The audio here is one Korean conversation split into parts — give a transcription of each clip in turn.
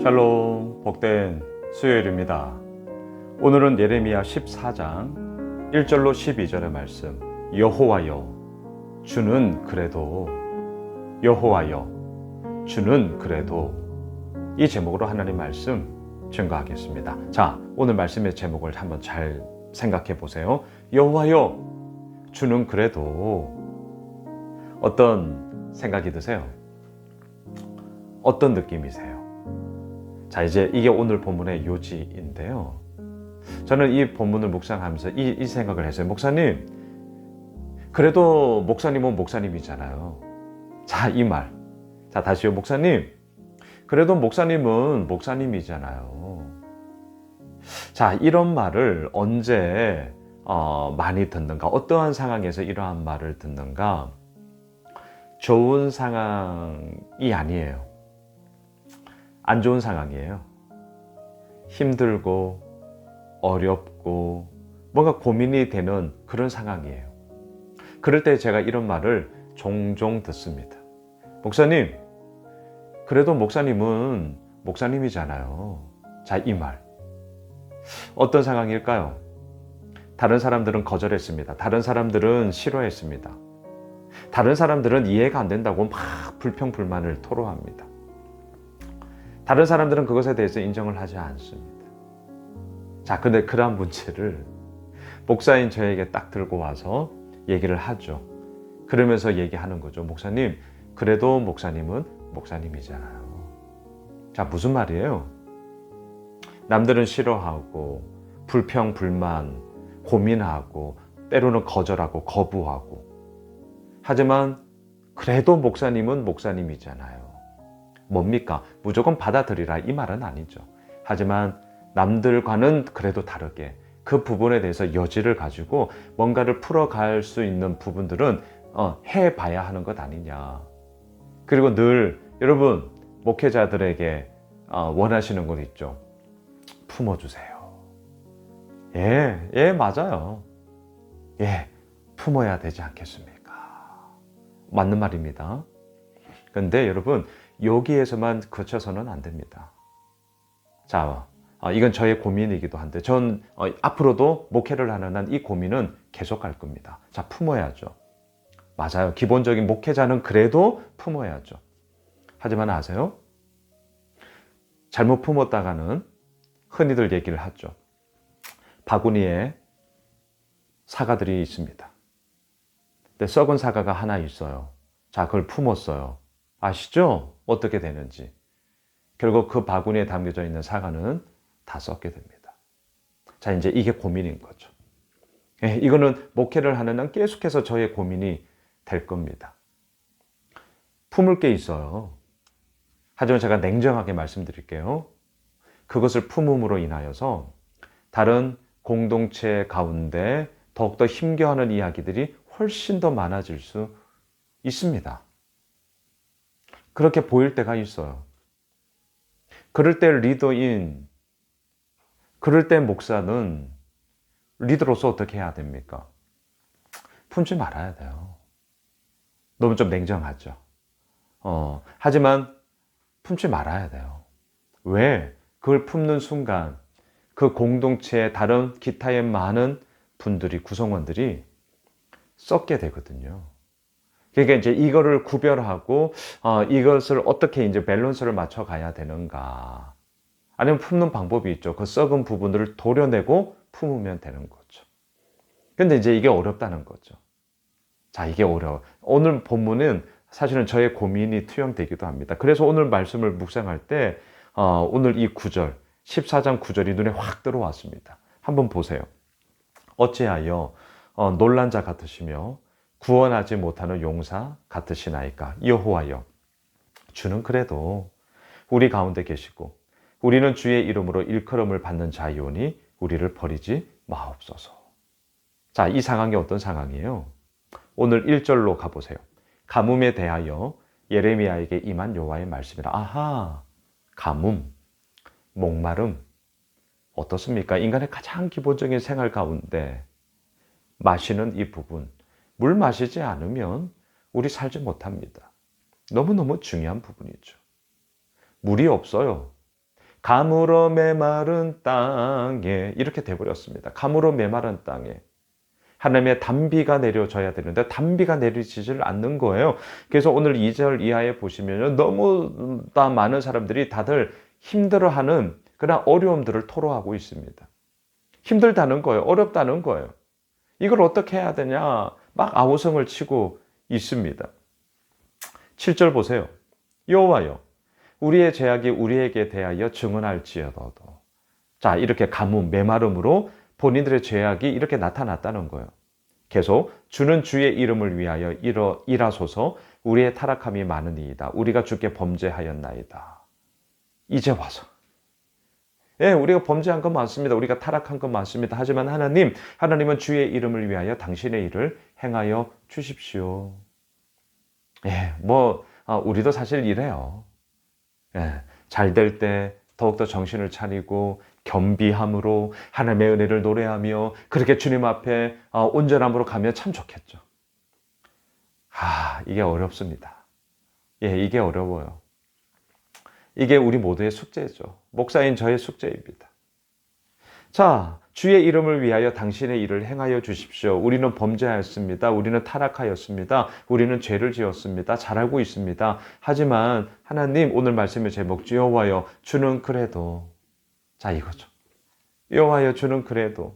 샬롬, 복된 수요일입니다. 오늘은 예레미야 14장 1절로 12절의 말씀, 여호와여 주는 그래도, 여호와여 주는 그래도, 이 제목으로 하나님 말씀 증거하겠습니다. 자, 오늘 말씀의 제목을 한번 잘 생각해 보세요. 여호와여 주는 그래도. 어떤 생각이 드세요? 어떤 느낌이세요? 자, 이제 이게 오늘 본문의 요지인데요. 저는 이 본문을 묵상하면서 이 생각을 했어요. 목사님, 그래도 목사님은 목사님이잖아요. 자, 이 말. 자, 다시요. 목사님, 그래도 목사님은 목사님이잖아요. 자, 이런 말을 언제 많이 듣는가? 어떠한 상황에서 이러한 말을 듣는가? 좋은 상황이 아니에요. 안 좋은 상황이에요. 힘들고 어렵고 뭔가 고민이 되는 그런 상황이에요. 그럴 때 제가 이런 말을 종종 듣습니다. 목사님, 그래도 목사님은 목사님이잖아요. 자, 이 말. 어떤 상황일까요? 다른 사람들은 거절했습니다. 다른 사람들은 싫어했습니다. 다른 사람들은 이해가 안 된다고 막 불평불만을 토로합니다. 다른 사람들은 그것에 대해서 인정을 하지 않습니다. 자, 근데 그러한 문제를 목사인 저에게 딱 들고 와서 얘기를 하죠. 그러면서 얘기하는 거죠. 목사님, 그래도 목사님은 목사님이잖아요. 자, 무슨 말이에요? 남들은 싫어하고 불평불만, 고민하고 때로는 거절하고 거부하고, 하지만 그래도 목사님은 목사님이잖아요. 뭡니까? 무조건 받아들이라 이 말은 아니죠. 하지만 남들과는 그래도 다르게 그 부분에 대해서 여지를 가지고 뭔가를 풀어갈 수 있는 부분들은 해봐야 하는 것 아니냐. 그리고 늘 여러분 목회자들에게 원하시는 것 있죠. 품어주세요. 예, 맞아요. 예, 품어야 되지 않겠습니까? 맞는 말입니다. 근데 여러분, 여기에서만 그쳐서는 안 됩니다. 자, 이건 저의 고민이기도 한데 전 앞으로도 목회를 하는 한 이 고민은 계속 갈 겁니다. 자, 품어야죠. 맞아요. 기본적인 목회자는 그래도 품어야죠. 하지만 아세요? 잘못 품었다가는 흔히들 얘기를 하죠. 바구니에 사과들이 있습니다. 근데 썩은 사과가 하나 있어요. 자, 그걸 품었어요. 아시죠? 어떻게 되는지. 결국 그 바구니에 담겨져 있는 사과는 다 썩게 됩니다. 자, 이제 이게 고민인 거죠. 예, 이거는 목회를 하는 한 계속해서 저의 고민이 될 겁니다. 품을 게 있어요. 하지만 제가 냉정하게 말씀드릴게요. 그것을 품음으로 인하여서 다른 공동체 가운데 더욱더 힘겨워하는 이야기들이 훨씬 더 많아질 수 있습니다. 그렇게 보일 때가 있어요. 그럴 때 리더인, 그럴 때 목사는 리더로서 어떻게 해야 됩니까? 품지 말아야 돼요. 너무 좀 냉정하죠. 하지만 품지 말아야 돼요. 왜? 그걸 품는 순간 그 공동체의 다른 기타의 많은 분들이, 구성원들이 썩게 되거든요. 그러니까 이제 이거를 구별하고 이것을 어떻게 이제 밸런스를 맞춰 가야 되는가. 아니면 품는 방법이 있죠. 그 썩은 부분들을 도려내고 품으면 되는 거죠. 근데 이제 이게 어렵다는 거죠. 자, 이게 어려워. 오늘 본문은 사실은 저의 고민이 투영되기도 합니다. 그래서 오늘 말씀을 묵상할 때 오늘 이 9절, 14장 9절이 눈에 확 들어왔습니다. 한번 보세요. 어찌하여 놀란 자 같으시며 구원하지 못하는 용사 같으시나이까. 여호와여 주는 그래도 우리 가운데 계시고 우리는 주의 이름으로 일컬음을 받는 자이오니 우리를 버리지 마옵소서. 자, 이 상황이 어떤 상황이에요? 오늘 1절로 가보세요. 가뭄에 대하여 예레미야에게 임한 여호와의 말씀이라. 아하, 가뭄, 목마름 어떻습니까? 인간의 가장 기본적인 생활 가운데 마시는 이 부분, 물 마시지 않으면 우리 살지 못합니다. 너무너무 중요한 부분이죠. 물이 없어요. 가물어 메마른 땅에 이렇게 돼버렸습니다. 가물어 메마른 땅에. 하나님의 단비가 내려져야 되는데 단비가 내리지질 않는 거예요. 그래서 오늘 2절 이하에 보시면 너무 많은 사람들이 다들 힘들어하는 그런 어려움들을 토로하고 있습니다. 힘들다는 거예요. 어렵다는 거예요. 이걸 어떻게 해야 되냐 막 아우성을 치고 있습니다. 7절 보세요. 여호와여 우리의 죄악이 우리에게 대하여 증언할지어도. 자, 이렇게 가뭄, 메마름으로 본인들의 죄악이 이렇게 나타났다는 거예요. 계속 주는 주의 이름을 위하여 일하소서. 우리의 타락함이 많으니이다. 우리가 주께 범죄하였나이다. 이제 와서. 예, 우리가 범죄한 건 맞습니다. 우리가 타락한 건 맞습니다. 하지만 하나님은 주의 이름을 위하여 당신의 일을 행하여 주십시오. 예, 우리도 사실 이래요. 예, 잘 될 때 더욱더 정신을 차리고 겸비함으로 하나님의 은혜를 노래하며 그렇게 주님 앞에 온전함으로 가면 참 좋겠죠. 이게 어렵습니다. 예, 이게 어려워요. 이게 우리 모두의 숙제죠. 목사인 저의 숙제입니다. 자, 주의 이름을 위하여 당신의 일을 행하여 주십시오. 우리는 범죄하였습니다. 우리는 타락하였습니다. 우리는 죄를 지었습니다. 잘 알고 있습니다. 하지만 하나님 오늘 말씀의 제목 여호와여 주는 그래도 자 이거죠. 여호와여 주는 그래도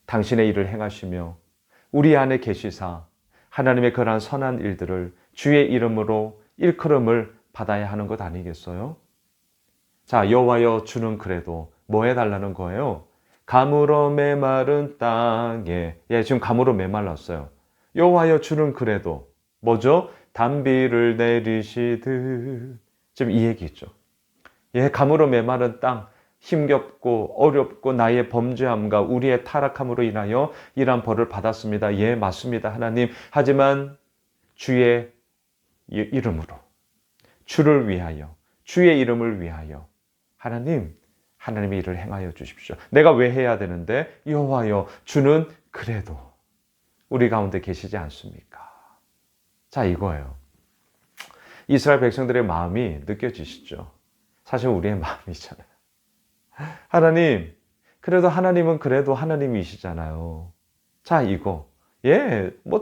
당신의 일을 행하시며 우리 안에 계시사 하나님의 그러한 선한 일들을 주의 이름으로 일컬음을 받아야 하는 것 아니겠어요? 자, 여호와여 주는 그래도 뭐 해달라는 거예요? 가물어 메마른 땅에 지금 가물어 메말랐어요. 여호와여 주는 그래도 뭐죠? 단비를 내리시듯 지금 이 얘기죠. 가물어 메마른 땅 힘겹고 어렵고 나의 범죄함과 우리의 타락함으로 인하여 이러한 벌을 받았습니다. 예, 맞습니다. 하나님. 하지만 주의 이름으로 주를 위하여 주의 이름을 위하여 하나님의 일을 행하여 주십시오. 내가 왜 해야 되는데 여호와여 주는 그래도 우리 가운데 계시지 않습니까? 자 이거예요. 이스라엘 백성들의 마음이 느껴지시죠? 사실 우리의 마음이잖아요. 하나님 그래도 하나님은 그래도 하나님이시잖아요. 자 이거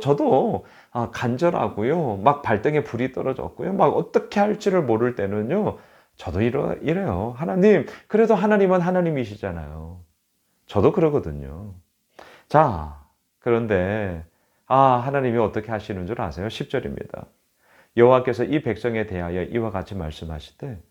저도 간절하고요. 막 발등에 불이 떨어졌고요. 막 어떻게 할지를 모를 때는요. 저도 이래요. 하나님, 그래도 하나님은 하나님이시잖아요. 저도 그러거든요. 자, 그런데 하나님이 어떻게 하시는 줄 아세요? 10절입니다. 여호와께서 이 백성에 대하여 이와 같이 말씀하시되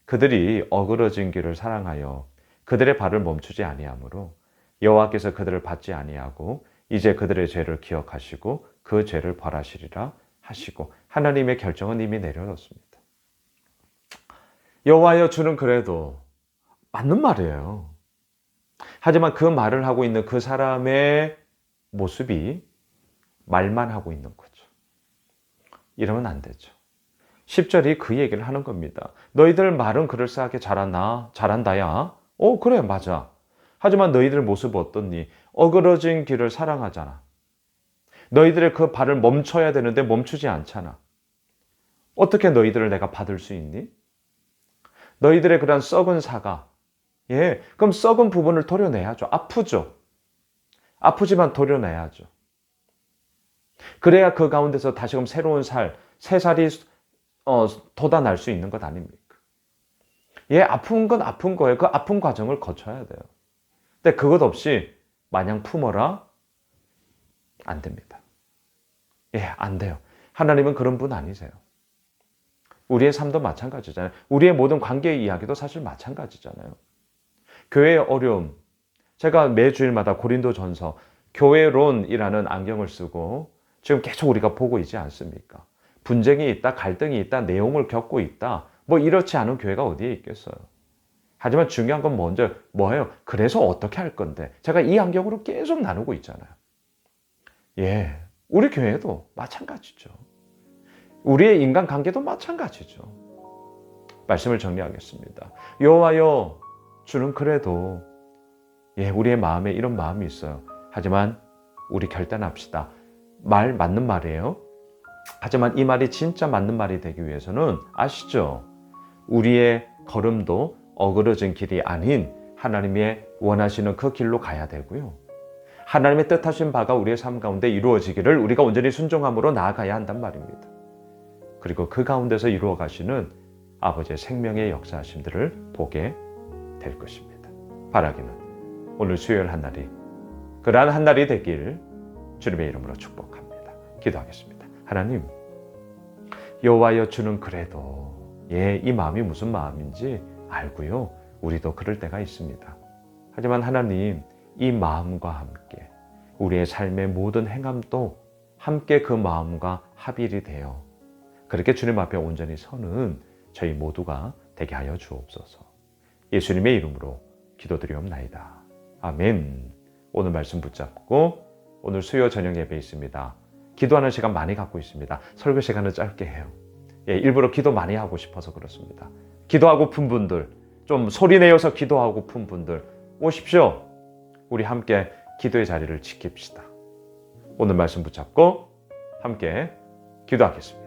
그들이 어그러진 길을 사랑하여 그들의 발을 멈추지 아니하므로 여호와께서 그들을 받지 아니하고 이제 그들의 죄를 기억하시고 그 죄를 벌하시리라 하시고 하나님의 결정은 이미 내려졌습니다. 여호와여 주는 그래도 맞는 말이에요. 하지만 그 말을 하고 있는 그 사람의 모습이 말만 하고 있는 거죠. 이러면 안 되죠. 10절이 그 얘기를 하는 겁니다. 너희들 말은 그럴싸하게 잘한다야. 그래 맞아. 하지만 너희들 모습 어떻니? 어그러진 길을 사랑하잖아. 너희들의 그 발을 멈춰야 되는데 멈추지 않잖아. 어떻게 너희들을 내가 받을 수 있니? 너희들의 그런 썩은 사과. 그럼 썩은 부분을 도려내야죠. 아프죠. 아프지만 도려내야죠. 그래야 그 가운데서 다시금 새로운 새 살이 돋아날 수 있는 것 아닙니까? 아픈 건 아픈 거예요. 그 아픈 과정을 거쳐야 돼요. 근데 그것 없이 마냥 품어라? 안 됩니다. 안 돼요. 하나님은 그런 분 아니세요. 우리의 삶도 마찬가지잖아요. 우리의 모든 관계의 이야기도 사실 마찬가지잖아요. 교회의 어려움. 제가 매주일마다 고린도전서 교회론이라는 안경을 쓰고 지금 계속 우리가 보고 있지 않습니까? 분쟁이 있다, 갈등이 있다, 내용을 겪고 있다. 이렇지 않은 교회가 어디에 있겠어요. 하지만 중요한 건 먼저 뭐예요? 그래서 어떻게 할 건데? 제가 이 안경으로 계속 나누고 있잖아요. 우리 교회도 마찬가지죠. 우리의 인간관계도 마찬가지죠. 말씀을 정리하겠습니다. 여호와여 주는 그래도 우리의 마음에 이런 마음이 있어요. 하지만 우리 결단합시다. 말 맞는 말이에요. 하지만 이 말이 진짜 맞는 말이 되기 위해서는 아시죠? 우리의 걸음도 어그러진 길이 아닌 하나님의 원하시는 그 길로 가야 되고요. 하나님의 뜻하신 바가 우리의 삶 가운데 이루어지기를 우리가 온전히 순종함으로 나아가야 한단 말입니다. 그리고 그 가운데서 이루어 가시는 아버지의 생명의 역사하심들을 보게 될 것입니다. 바라기는 오늘 수요일 한 날이 그러한 한 날이 되길 주님의 이름으로 축복합니다. 기도하겠습니다. 하나님, 여호와여, 주는 그래도 이 마음이 무슨 마음인지 알고요. 우리도 그럴 때가 있습니다. 하지만 하나님, 이 마음과 함께 우리의 삶의 모든 행함도 함께 그 마음과 합일이 되어 그렇게 주님 앞에 온전히 서는 저희 모두가 되게 하여 주옵소서. 예수님의 이름으로 기도드리옵나이다. 아멘. 오늘 말씀 붙잡고 오늘 수요 저녁 예배 있습니다. 기도하는 시간 많이 갖고 있습니다. 설교 시간은 짧게 해요. 일부러 기도 많이 하고 싶어서 그렇습니다. 기도하고픈 분들, 좀 소리 내어서 기도하고픈 분들 오십시오. 우리 함께 기도의 자리를 지킵시다. 오늘 말씀 붙잡고 함께 기도하겠습니다.